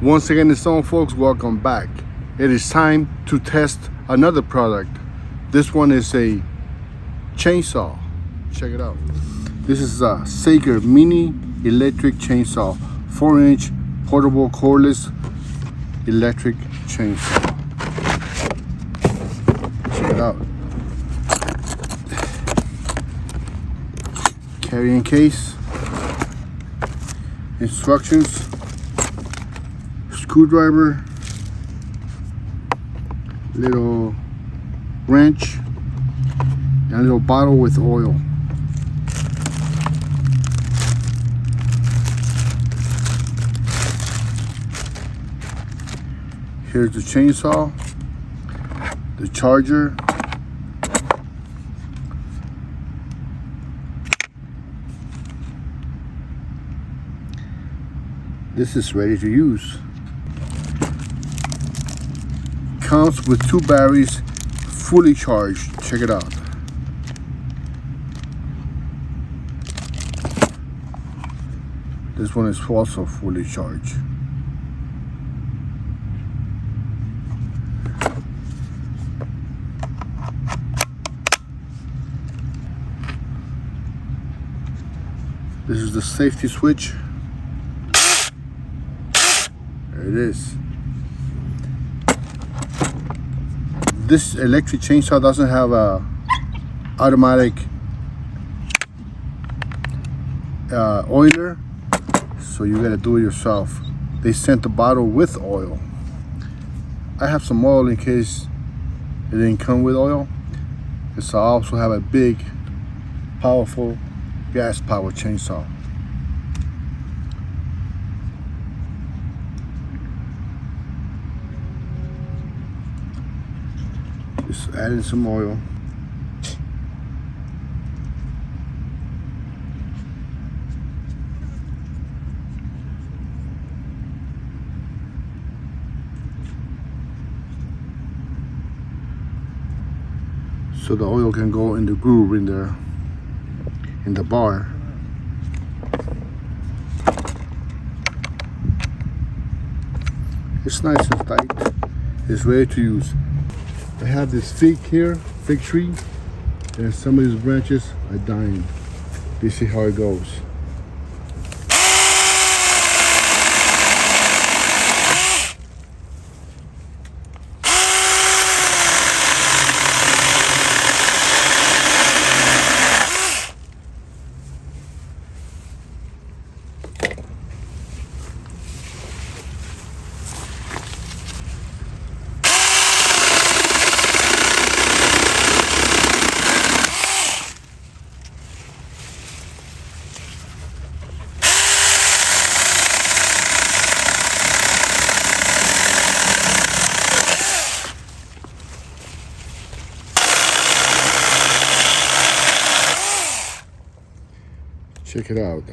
Once again, it's on, folks. Welcome back. It is time to test another product. This one is a chainsaw. Check it out. This is a Sager mini electric chainsaw, 4-inch portable cordless electric chainsaw. Check it out. Carrying case, instructions, screwdriver, little wrench, and a little bottle with oil. Here's the chainsaw, the charger, this is ready to use. Comes with 2 batteries, fully charged. Check it out. This one is also fully charged. This is the safety switch. There it is. This electric chainsaw doesn't have a automatic oiler, so you gotta do it yourself. They sent the bottle with oil. I have some oil in case it didn't come with oil, because I also have a big, powerful gas powered chainsaw. Just adding some oil. So the oil can go in the groove in there, in the bar. It's nice and tight. It's ready to use. I have this fig tree, and some of these branches are dying. You see how it goes. Check it out.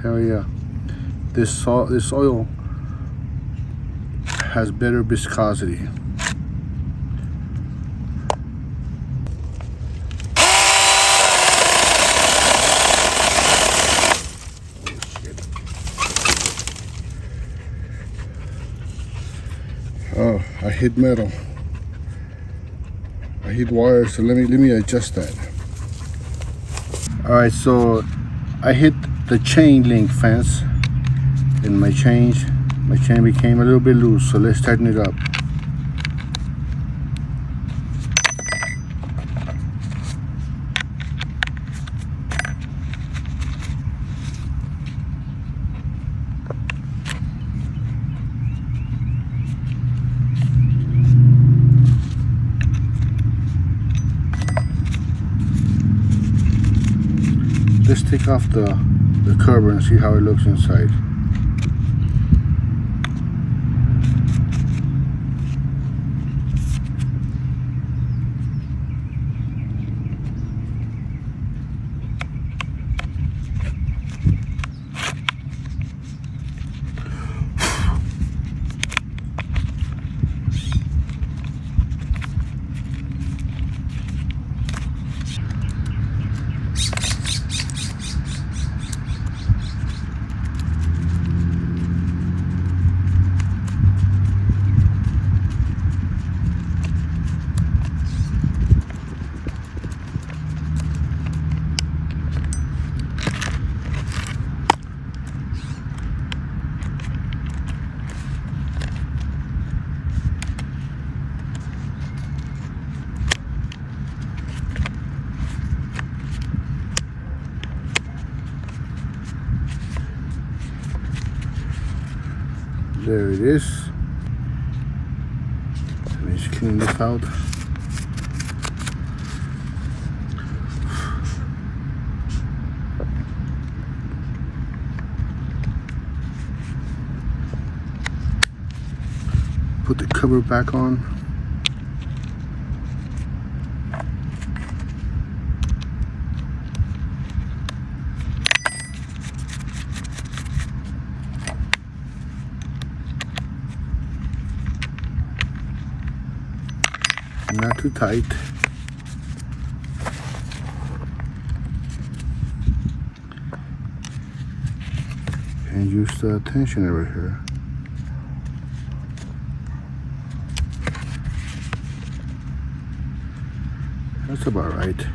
Hell yeah. This oil has better viscosity. Oh. I hit metal. I hit wire, so let me adjust that. All right, so I hit the chain link fence, and my chain became a little bit loose. So let's tighten it up. Let's take off the cover and see how it looks inside. There it is. Let me just clean this out. Put the cover back on. Not too tight. And use the tensioner right here. That's about right.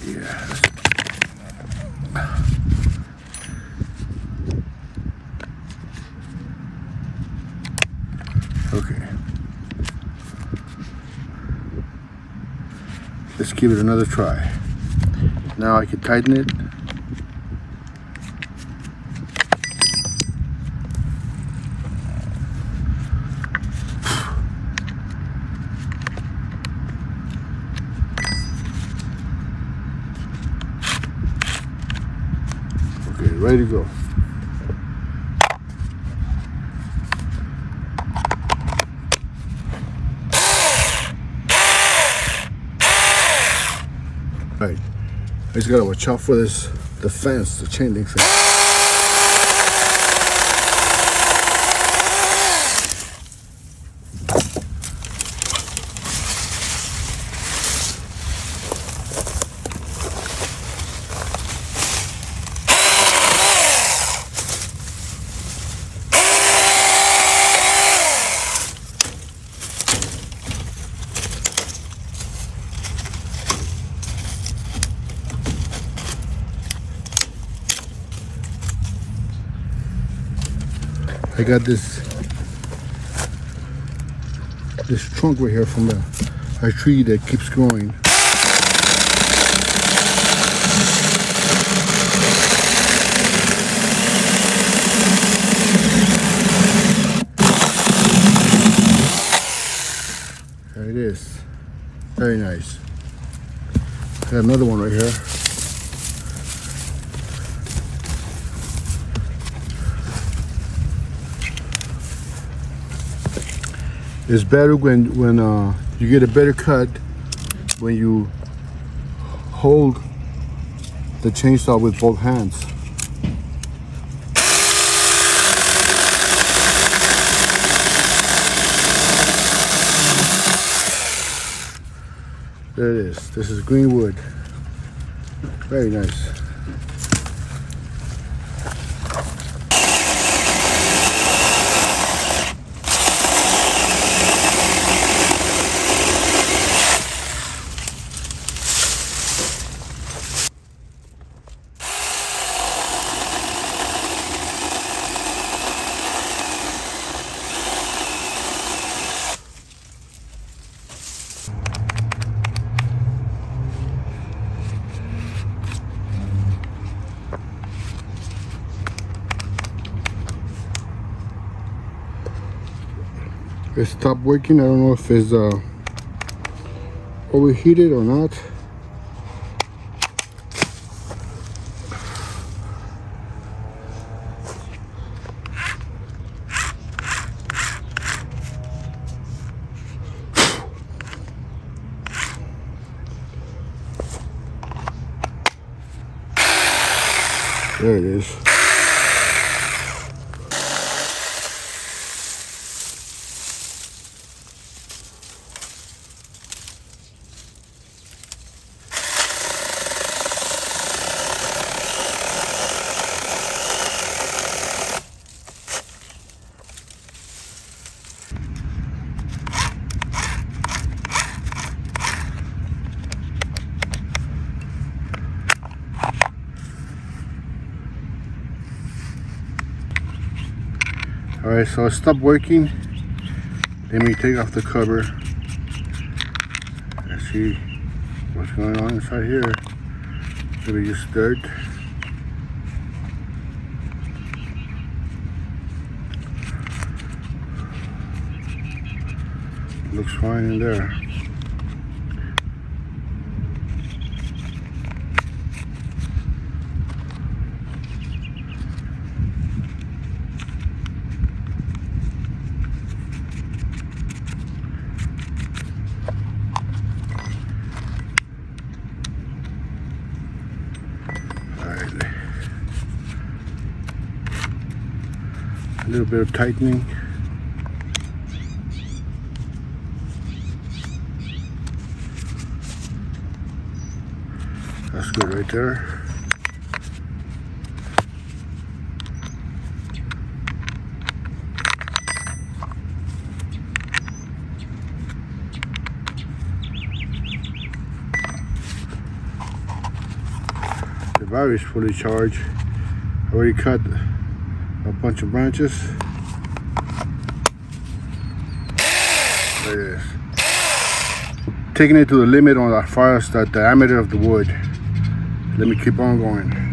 Yeah. Okay. Let's give it another try. Now I can tighten it. Okay, ready to go. Right. I just gotta watch out for this, the fence, the chain link fence. I got this trunk right here from a tree that keeps growing. There it is. Very nice. I got another one right here. It's better when you get a better cut when you hold the chainsaw with both hands. There it is. This is green wood. Very nice. It stopped working. I don't know if it's overheated or not. There it is. Alright, so it stopped working. Let me take off the cover. Let's see what's going on inside here. Maybe just dirt. Looks fine in there. A little bit of tightening. That's good right there. The battery is fully charged. I already cut a bunch of branches. There it is. Taking it to the limit on as far as the diameter of the wood. Let me keep on going.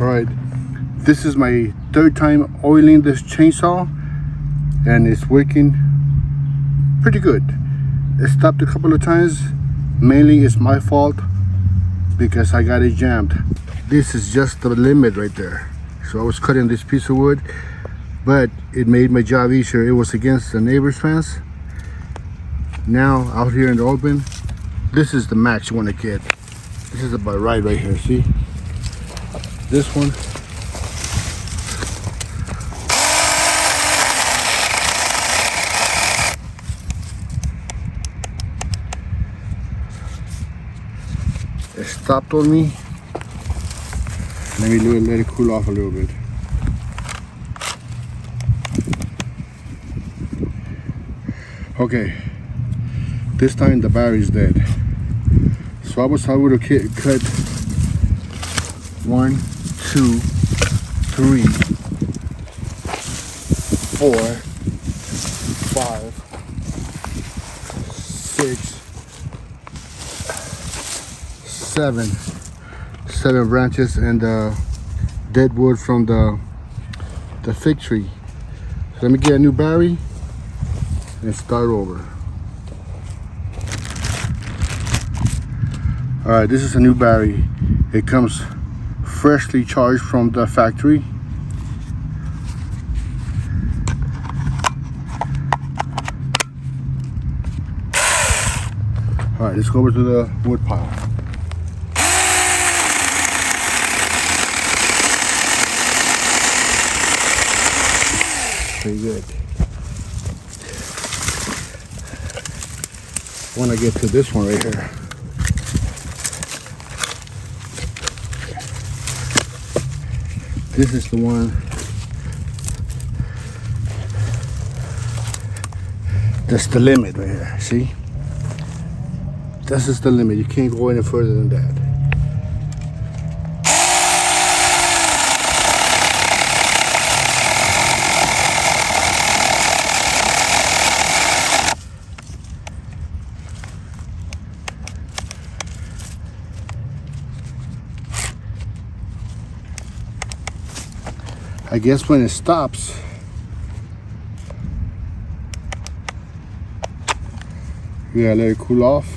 Alright, this is my third time oiling this chainsaw and it's working pretty good. It stopped a couple of times. Mainly it's my fault because I got it jammed. This is just the limit right there. So I was cutting this piece of wood, but it made my job easier. It was against the neighbor's fence. Now out here in the open, this is the max you want to get. This is about right here, see? This one. It stopped on me. Let me let it cool off a little bit. Okay, this time the battery's dead. So I was able to cut 1, 2, 3, 4, 5, 6, 7, 7 branches and the dead wood from the fig tree. So let me get a new battery and start over. All right, this is a new battery. It comes freshly charged from the factory. All right, let's go over to the wood pile. Pretty good. I want to get to this one right here. This is the one that's the limit right here. See? This is the limit. You can't go any further than that. I guess when it stops, you gotta let it cool off.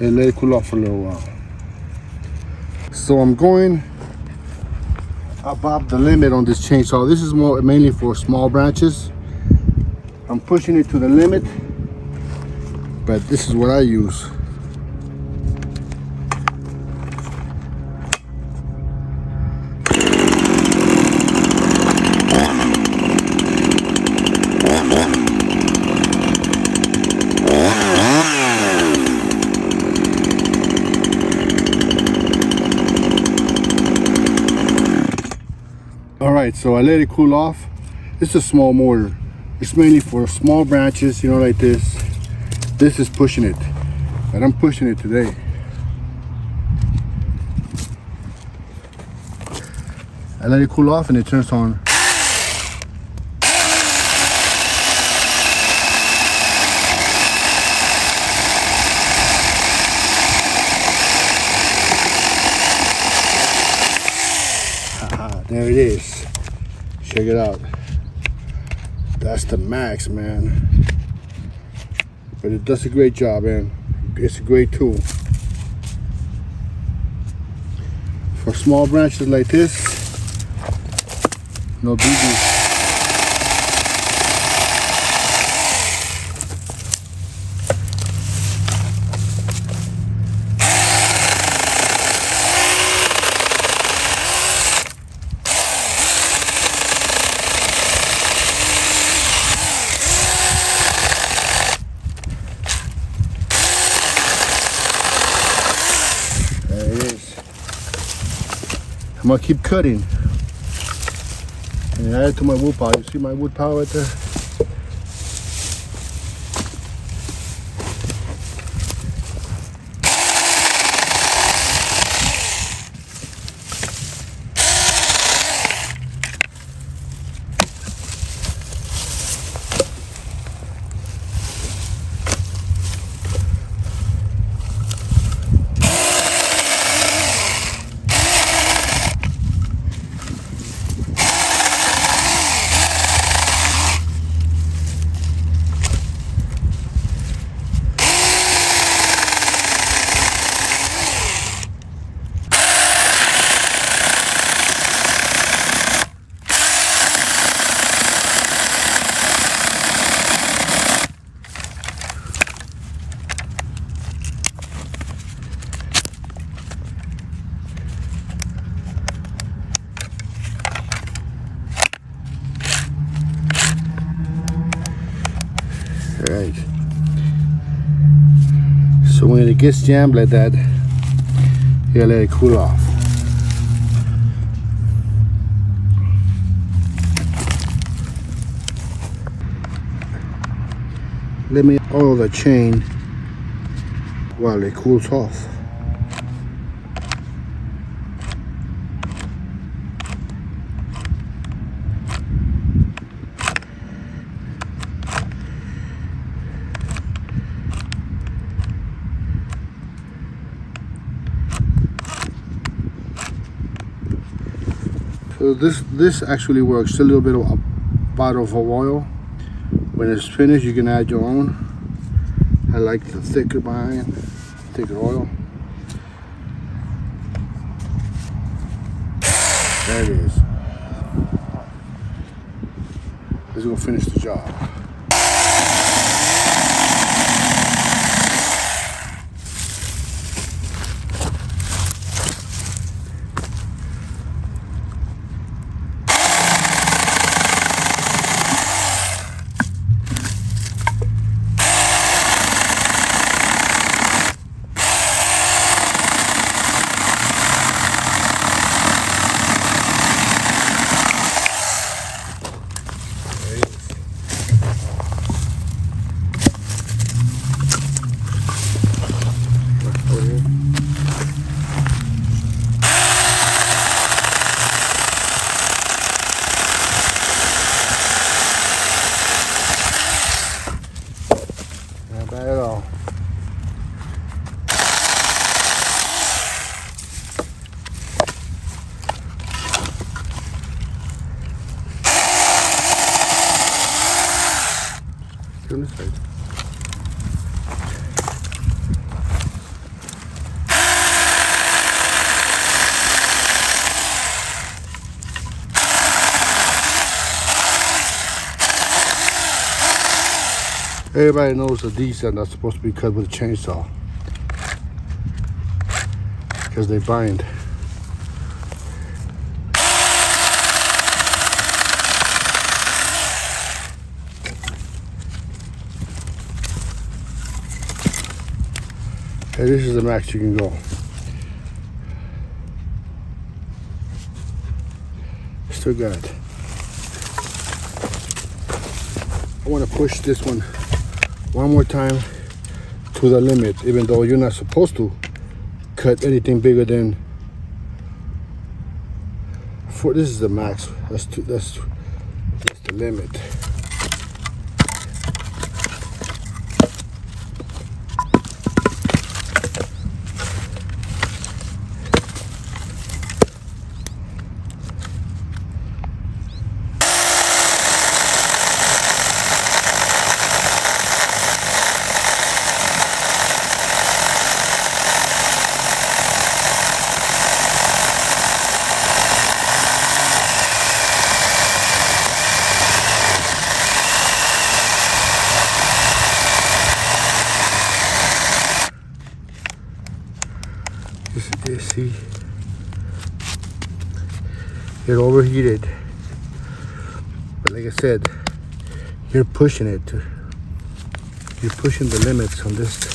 And let it cool off for a little while. So I'm going above the limit on this chainsaw. This is mainly for small branches. I'm pushing it to the limit, but this is what I use. All right, so I let it cool off. It's a small mortar. It's mainly for small branches, you know, like this. This is pushing it, and I'm pushing it today. I let it cool off and it turns on. There it is. Check it out. That's the max, man. But it does a great job, man. It's a great tool. For small branches like this, no biggie. I'm gonna keep cutting and add it to my wood pile. You see my wood pile right there? Right. So when it gets jammed like that, you gotta let it cool off. Let me oil the chain while it cools off. So this actually works. A little bit of a bottle of oil. When it's finished, you can add your own. I like the thicker oil. There it is. This is gonna finish the job. Not bad at all. Turn this side. Everybody knows that these are not supposed to be cut with a chainsaw because they bind. Okay, this is the max you can go. Still got it. I want to push this one more time to the limit, even though you're not supposed to cut anything bigger than four. This is the max. That's the limit. See, it overheated, but like I said, you're pushing it. You're pushing the limits on this.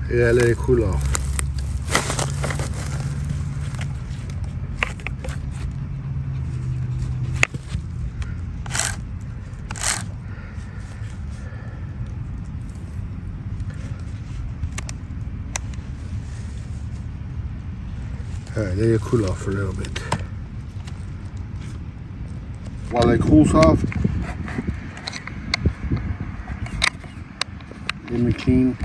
Yeah, let it cool off. All right, let it cool off for a little bit. While it cools off, let me clean.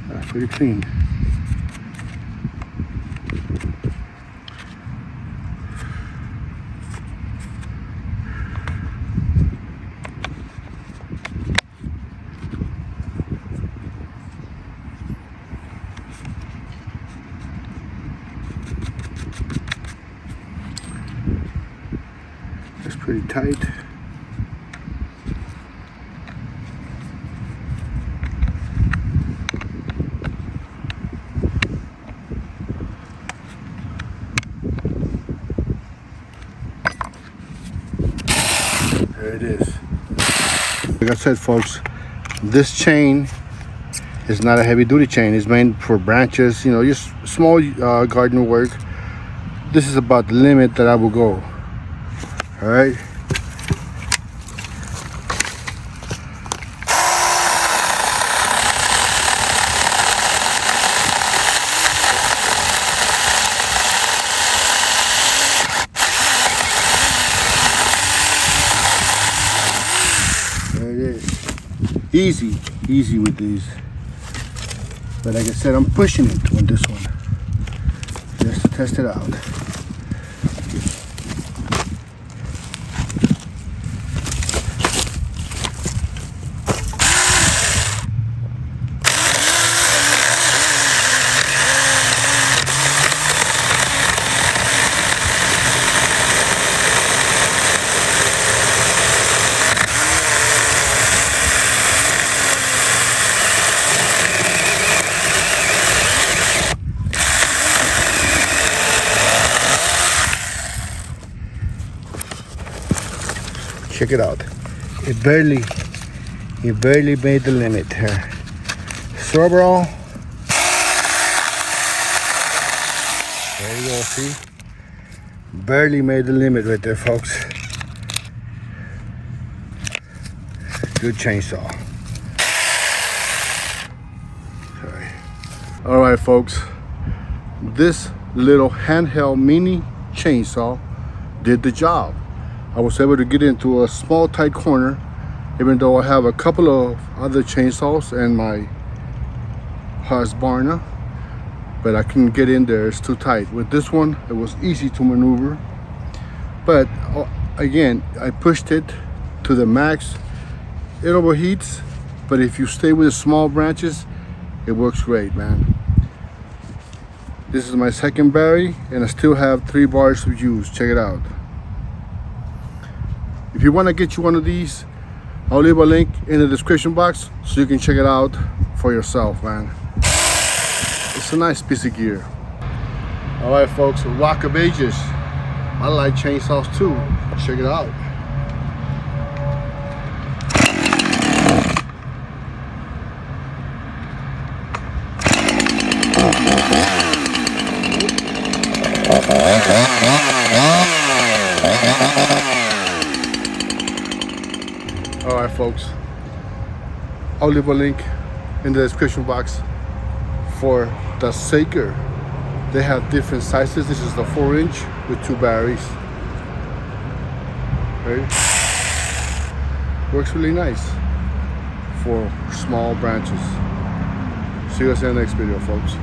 That's pretty clean. That's pretty tight. Like I said, folks, this chain is not a heavy duty chain. It's meant for branches, you know, just small garden work. This is about the limit that I will go. All right. There it is. Easy with these. But like I said, I'm pushing it on this one just to test it out. Check it out. It barely made the limit here. So overall, there you go, see? Barely made the limit right there, folks. Good chainsaw. Sorry. All right, folks. This little handheld mini chainsaw did the job. I was able to get into a small tight corner, even though I have a couple of other chainsaws and my Husqvarna, but I couldn't get in there. It's too tight. With this one, it was easy to maneuver, but again, I pushed it to the max. It overheats, but if you stay with the small branches, it works great, man. This is my second battery, and I still have 3 bars of use. Check it out. If you want to get you one of these, I'll leave a link in the description box so you can check it out for yourself, man. It's a nice piece of gear. All right, folks, Rock of Ages. I like chainsaws too. Check it out. All right, folks, I'll leave a link in the description box for the Saker. They have different sizes. This is the 4-inch with 2 batteries. Okay. Works really nice for small branches. See you guys in the next video, folks.